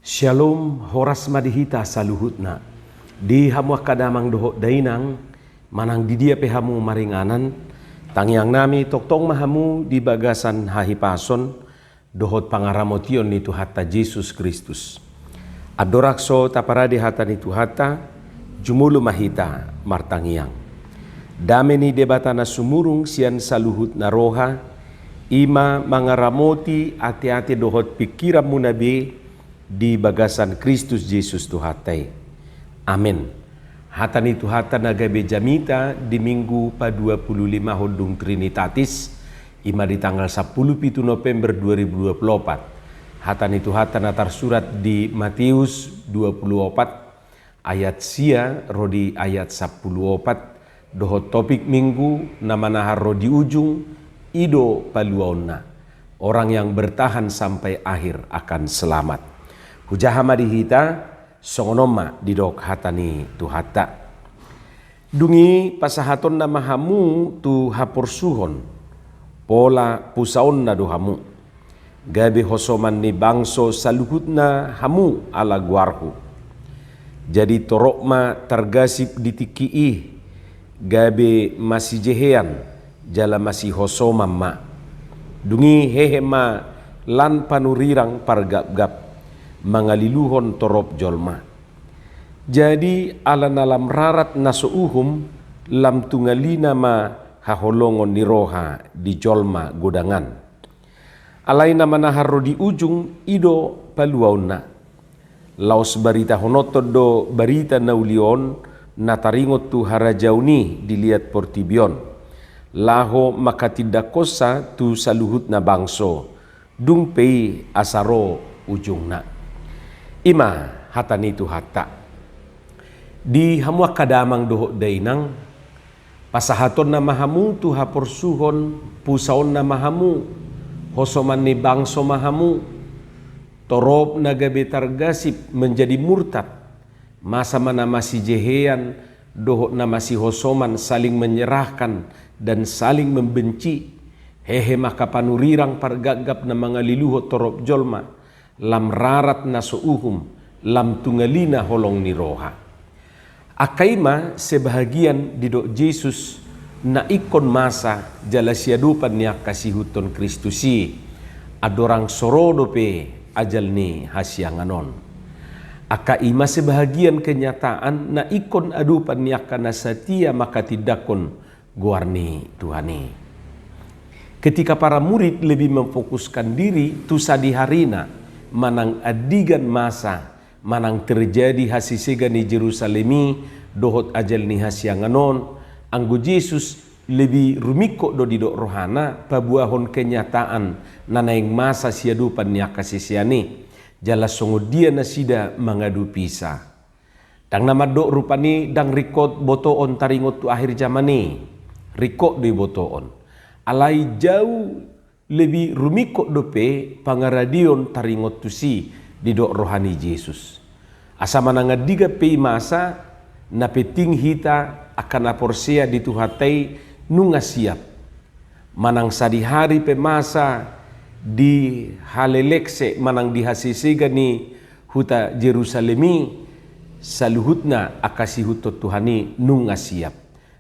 Shalom horas madihita saluhutna. Di hamu kadamang dohok dainang manang di dia pehamu maringanan tangyang nami toktong mahamu di bagasan hahipason dohot pangaramotion ni Tuhata Yesus Kristus. Adorakso taparadi hata ni Tuhata jumulu mahita martangiang. Dame ni debatana sumurung sian saluhut na roha ima mangaramoti ati-ati dohot pikiran munabi di bagasan Kristus Yesus Tuhatai. Amin. Hatan itu hatan agabe jamita di minggu pa-25 Hondung Trinitatis ima di tanggal 10 November 2024. Hatan itu hatan atar surat di Matius 24 ayat sia rodi ayat 14 dohot topik minggu nama nahar rodi ujung ido paluauna. Orang yang bertahan sampai akhir akan selamat. Hujahama dihita songonoma didok hatani Tuhata. Dungi pasahaton na mahamu tu hapursuhon pola pusaon na duhamu. Gabi hosoman ni bangso saluhut na hamu ala guarhu. Jadi torokma tergasip ditikii gabi masih jehean jala masih hosoman ma. Dungi hehema lan panurirang pargap-gap mangaliluhon torop jolma. Jadi ala nalam rarat nasuuhum lam tungalina ma haholongon ni roha di jolma godangan. Alai nama naharo di ujung ido paluauna. Laos barita honoto do barita naulion nataringot tu harajauni dilihat portibion. Laho makatidakosa tu saluhut na bangso. Dungpei asaro ujungna. Ima hatani Tuhata. Di hamu kadamang dohok dainang pasahaton na mahamu tu hapursuhon pusaon na mahamu hosoman ni bangso mahamu torop na gabe targasip menjadi murtad masa mana masih jehean dohok na masih hosoman saling menyerahkan dan saling membenci hehe maka panurirang pargagap na mga liluho torop jolma lam rarat na suuhum lam tungalina holong ni roha. Akaima sebahagian didok Yesus na ikon masa jala siadupan niya kasihuton Kristusi adorang sorodo pe ajal ni hasyanganon. Akaima sebahagian kenyataan na ikon adupan niya kana satia maka tidakon guarni Tuhani. Ketika para murid lebih memfokuskan diri tusa di harina manang adigan masa manang terjadi hasisega ni Jerusalemi dohot ajal ni hasyanganon anggo Yesus lebih rumiko do didok rohana pabuahon kenyataan nanaing masa siadupan niya kasisiani jala songo dia nasida mangadu pisa dang nama dok rupani dang rikot botoon taringot tu akhir zamani rikot di botoon alai jauh lebih rumiko dope pangaradion taringot tusi di dok rohani Yesus. Asa manangadiga pei masa na peting hita akan aporsea di Tuhatai nunga siap. Manang sadihari pe masa di halelekse manang dihasisega ni huta Jerusalemi saluhutna akasi hutot Tuhani nunga siap.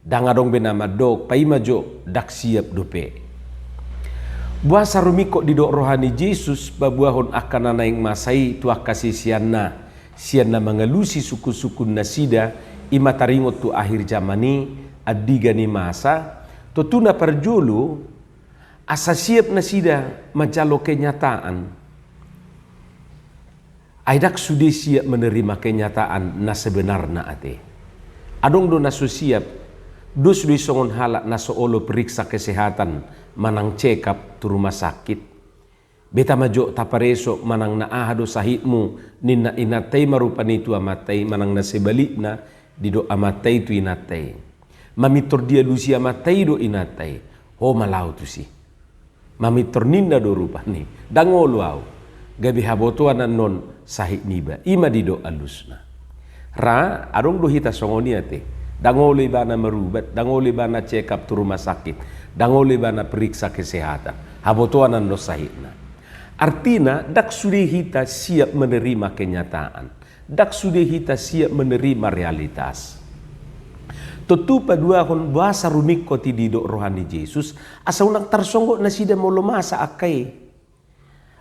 Dangadong benama dok paimajo dak siap dope. Buasa rumiko di dok rohani Yesus babuahon akan nanaing masai tuah kasih sianna mengelusi suku-suku nasida ima taringot tu akhir zamani adigani masa totuna perjulu asa siap nasida majalo kenyataan aidak sudah siap menerima kenyataan na sebenarna ate adong do nasu siap dus di songon halak naso olo periksa kesehatan manang check up tu rumah sakit. Beta majo tapareso manang naahado sahitmu ninna inatay marupani tu amatay manang nasebalikna dido amatay tu inatay. Mamitor dia lusi amatay do inatay. Ho malau tu si. Mamitor ninda do rupani. Dangolo au. Gabi habotuan non sahit niba. Ima dido alusna. Ra adong do hita songoni ate. Dangole bana merubat, dangole bana check up tu rumah sakit, dangole bana periksa kesehatan. Habotuanan no sahitna. Artinya, dak sudah kita siap menerima kenyataan. Dak sudah kita siap menerima realitas. Tentu padua kon bahasa rumik ko ti didok rohani Yesus, asa unang tarsonggo na sida mo lumasa akay.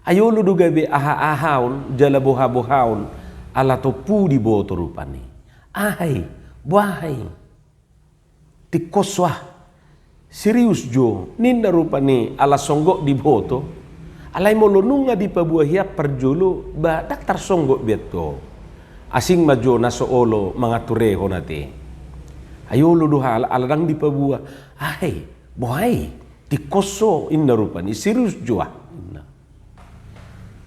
Ayo lu gabe aha-ahaon, jala boha-bohaon, ala to pudi boto rupani. Ahay, buhay. Tikoswah. Serius jo, ninda rupani ala songgo di boto. Alay mo lununga di pabuahya perjolo, ba dak tarsonggo beto. Asing majo na soolo mga tureho nati. Ayo lu duha aladang di pabuah. Ahay, buhay. Tikoso inna rupani. Serius jo ah.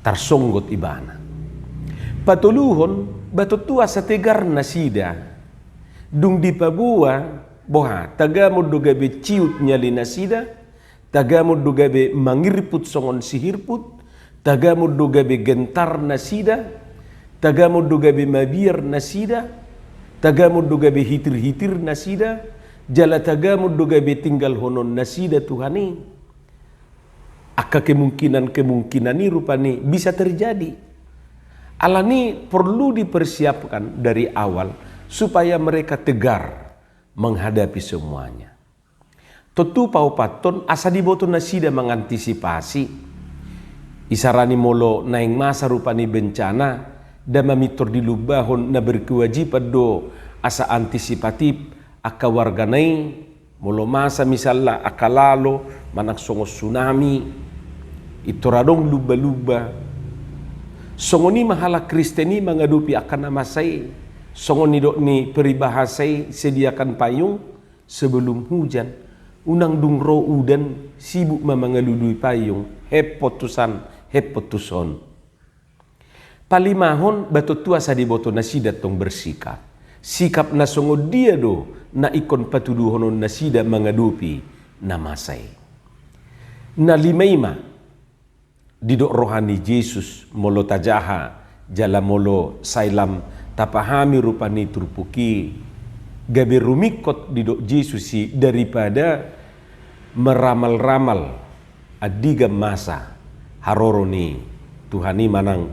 Tarsonggot ibana. Patuluhon, batutua sa tegar na sida. Dung di pabua, boha, tagamod do gabi ciut nyali na sida, tagamod do gabi mangirput songon sihirput, tagamod do gabi gentar na sida, tagamod do gabi mabir na sida, tagamod do gabi hitir-hitir na sida, jala tagamod do gabi tinggal honon na sida Tuhani. Aka kemungkinan ni rupani bisa terjadi. Alani perlu dipersiapkan dari awal supaya mereka tegar menghadapi semuanya. Tentu paupaton asa diboto na sida mengantisipasi. Isarani molo naing masa rupani bencana dan mamitor di lubahon na berkewajiban do asa antisipatif aka warganay molo masa misalnya akalalo manak songo tsunami itoradong luba-luba songoni mahala Kristeni mengadupi akan namasay songoni dok ni peribahasay sediakan payung sebelum hujan unang dungro udan sibuk memangaludui payung hepotusan hepotuson palimahon batu tua sadiboto nasidat tong bersikap sikap na songo dia do na ikon patuduhonon nasida mengadupi namasay na limaima didok rohani Yesus molo tajaha jala molo sailam tapahami rupani turpuki gabe rumikot didok Yesus si daripada meramal-ramal adigan masa haroroni Tuhani manang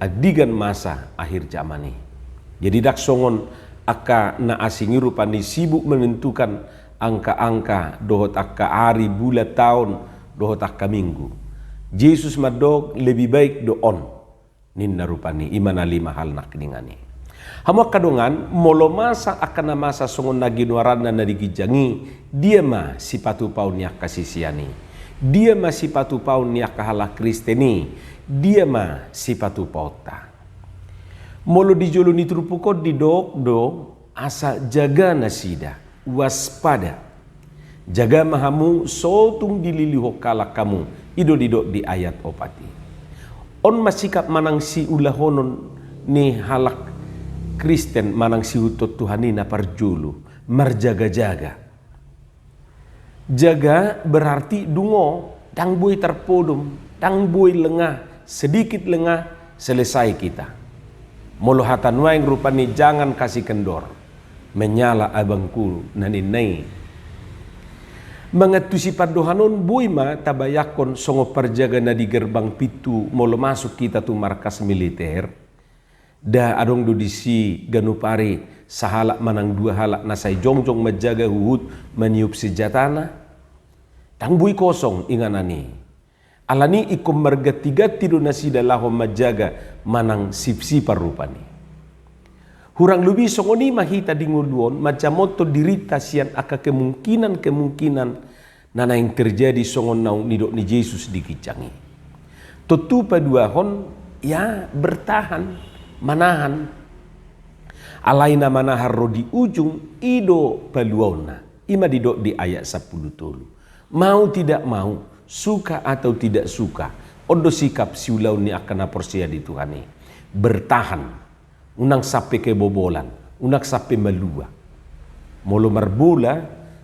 adigan masa akhir zamani. Jadi dak songon aka na asingi rupani sibuk menentukan angka-angka dohot akka hari bulan tahun dohot akka minggu. Yesus madog lebih baik doon ninna rupani imana lima hal nak ningani. Hamu kadongan molo masa akan masa songon naginwaran na nadigijangi dia ma sipatu paun yak kasisiani. Dia ma sipatu paun yak kahala Kristeni. Dia ma sipatu pauta. Molo dijolo ni trupukot didok do asa jaga nasida waspada. Jaga mahamu sotung dililiho kalak kamu idodidok di ayat opati. On masikap manang si ulahonon ni halak Kristen manang si utot Tuhanina parjulu marjaga-jaga. Jaga berarti dungo dang boy terpodum dang boy lengah sedikit lengah selesai kita. Molo hatan waing rupani jangan kasih kendor menyala abangku naninai. Mengatusi padohanon buima tabayakon songo perjaga na di gerbang pitu molo masuk kita tu markas militer da adong dudisi ganupari sahalak manang dua halak nasai jongjong menjaga huhut meniup sejatana tang bui kosong inganani alani ikom margati-gati do nasida lahom majaga manang sip-sipar rupani. Hurang lubi songoni mahita dinguluon macam moto dirita sian aka kemungkinan nana yang terjadi songon naung nidok ni Yesus dikicangi. Tentu paduahon ya bertahan manahan. Alaina manahar di ujung ido paluona. Ima didok di ayat 10 tulu. Mau tidak mau, suka atau tidak suka, odo sikap siulau ni akan aporsia di Tuhani. Bertahan. Unang sapi kebobolan, unang sapi melua. Molo marbula,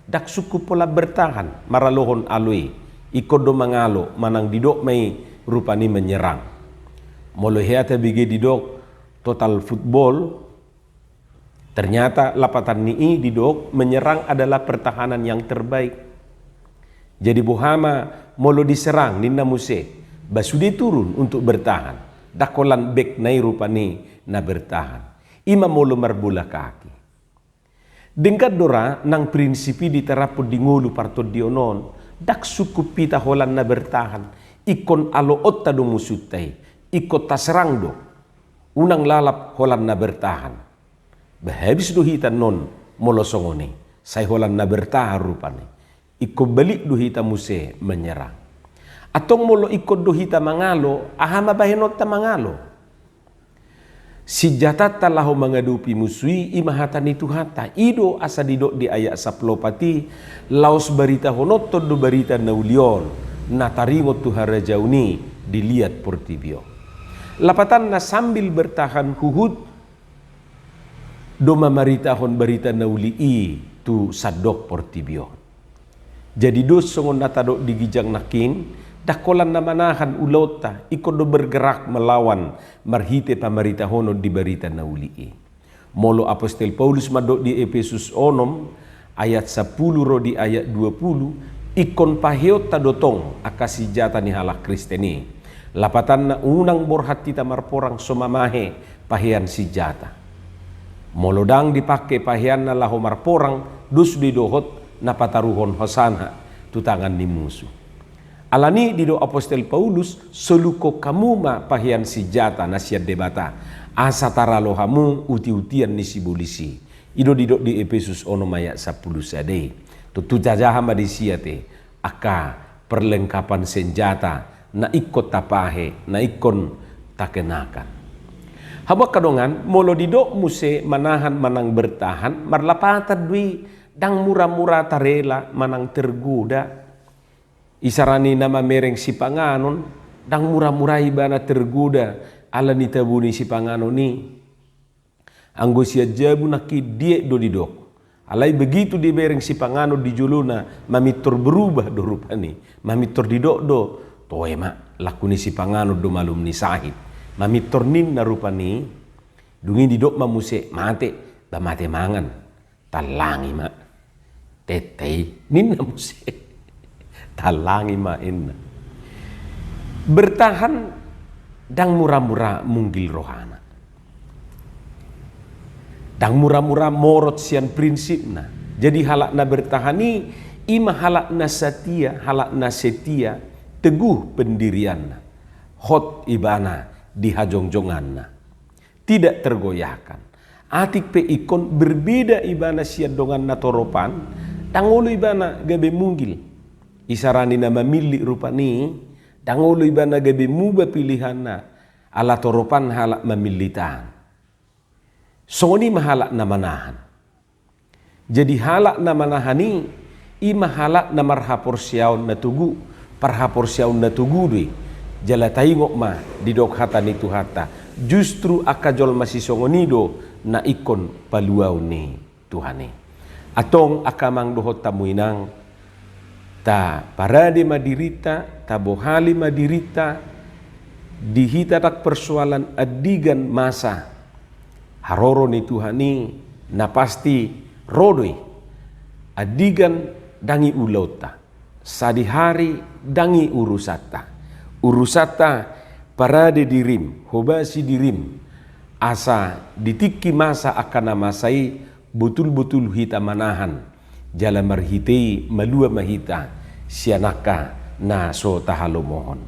dak suku pola bertahan, maralohon alui, ikodo mangalo, manang didok may rupani menyerang. Molo heata bigi didok total football, ternyata lapatan ni didok menyerang adalah pertahanan yang terbaik. Jadi bohama molo diserang ninna muse, basude turun untuk bertahan. Dakolan bek nai rupani na bertahan. Ima molo marbola kaki. Dengkat dora nang prinsipi diterapu di ngulu parto dionon, dak suku pita holan na bertahan, ikon alo otta do musutai, ikot tasrang do, unang lalap holan na bertahan. Bahabis do hita non molosongoni, say holan na bertahan rupani, ikot balik do hita muse menyerang. Atong molo ikot do hita mangalo, ahama bahenot ta mangalo. Si jatata laho mengadupi musui imahatan itu hata. Ido asa didok di ayat saplopati, laos berita honotto do berita naulion, nataringot tu harajauni dilihat portibio. Lapatan na sambil bertahan huhud, do mamaritahon berita naulii tu sadok portibio. Jadi dos songon natadok digijang nakin, dakolan na manahan ulota, ikut do bergerak melawan marhite pamarita hono di berita naulii. Molo Apostol Paulus madok di Efesus onom, ayat 10 ro di ayat 20, ikon paheot tadotong akasi jata ni halak Kristeni. Lapatan na unang borhati tamarporang somamahe pahean si jata. Molodang dipake pahean na laho marporang, dus didohot na pataruhon hosana tutangan ni musuh. Alani dido Apostol Paulus soluko kamuma pahian si jata nasiat debata asa taralo hamu uti-utian ni si bolisi ido dido di Efesus ono ayat 10 sadei tutu jajaha madisiate aka perlengkapan senjata na ikot tapahe na ikon takenakan habak kadongan molo dido muse manahan manang bertahan marlapatan dui dang murah-murah tarela manang tergoda. Isarani nama mereng si panganon, dang murah-murah ibana tergoda, ala ni tabuni si panganon ni. Anggo siya jabu naki diek do didok. Alai begitu di bereng si panganon di juluna, mamitor berubah do rupani. Mamitor didok do, toe mak, lakuni si panganon do malum ni sahid. Mamitor nin na rupani, dungin didok mamuse, mate, ba mate mangan. Talangi mak, tetei, nin na muse. Talangi main. Bertahan dang murah-murah munggil rohana. Dang murah-murah morot sian prinsipna. Jadi halakna bertahani ima halakna setia, halakna setia teguh pendirianna. Hot ibana di hajong-jonganna. Tidak tergoyahkan. Atik pe ikon berbeda ibana sian dongan natoropan, tangolo ibana gabe munggil. Isarani nama milik rupani, dangolo ibana gabe muba pilihanna, ala toropan halak memilitan. Soni mahalak na manahan. Jadi halak na manahani, ima halak na marhapor siyaon na tugu, parhapor siyaon na tugu dui. Jala taingok ma, didok hata nitu hata. Justru akajol masih songonido na ikon paluaw ni Tuhane. Atong akamang dohot tamuinang, ta parade madirita, ta bohali madirita, dihita tak persoalan adigan masa. Haroro ni Tuhani, na pasti rodoi. Adigan dangi ulauta. Sadi hari dangi urusata. Urusata parade dirim, hobasi dirim. Asa ditiki masa akan namasai betul-betul hita manahan. Jala marhitei malua mahita sianaka na so tahalo mohon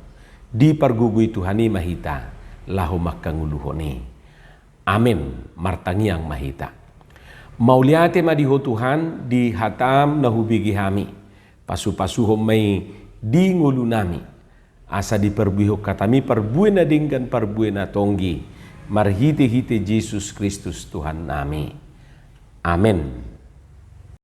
di pargugui Tuhani mahita lahu makanguluhoni amin martangiang mahita mauliate madiho Tuhan di hatam nahubigi hami pasu-pasuho may di ngulunami asa di perbuho katami perbuena dinggan perbuena tonggi marhite-hite Yesus Kristus Tuhan nami amin.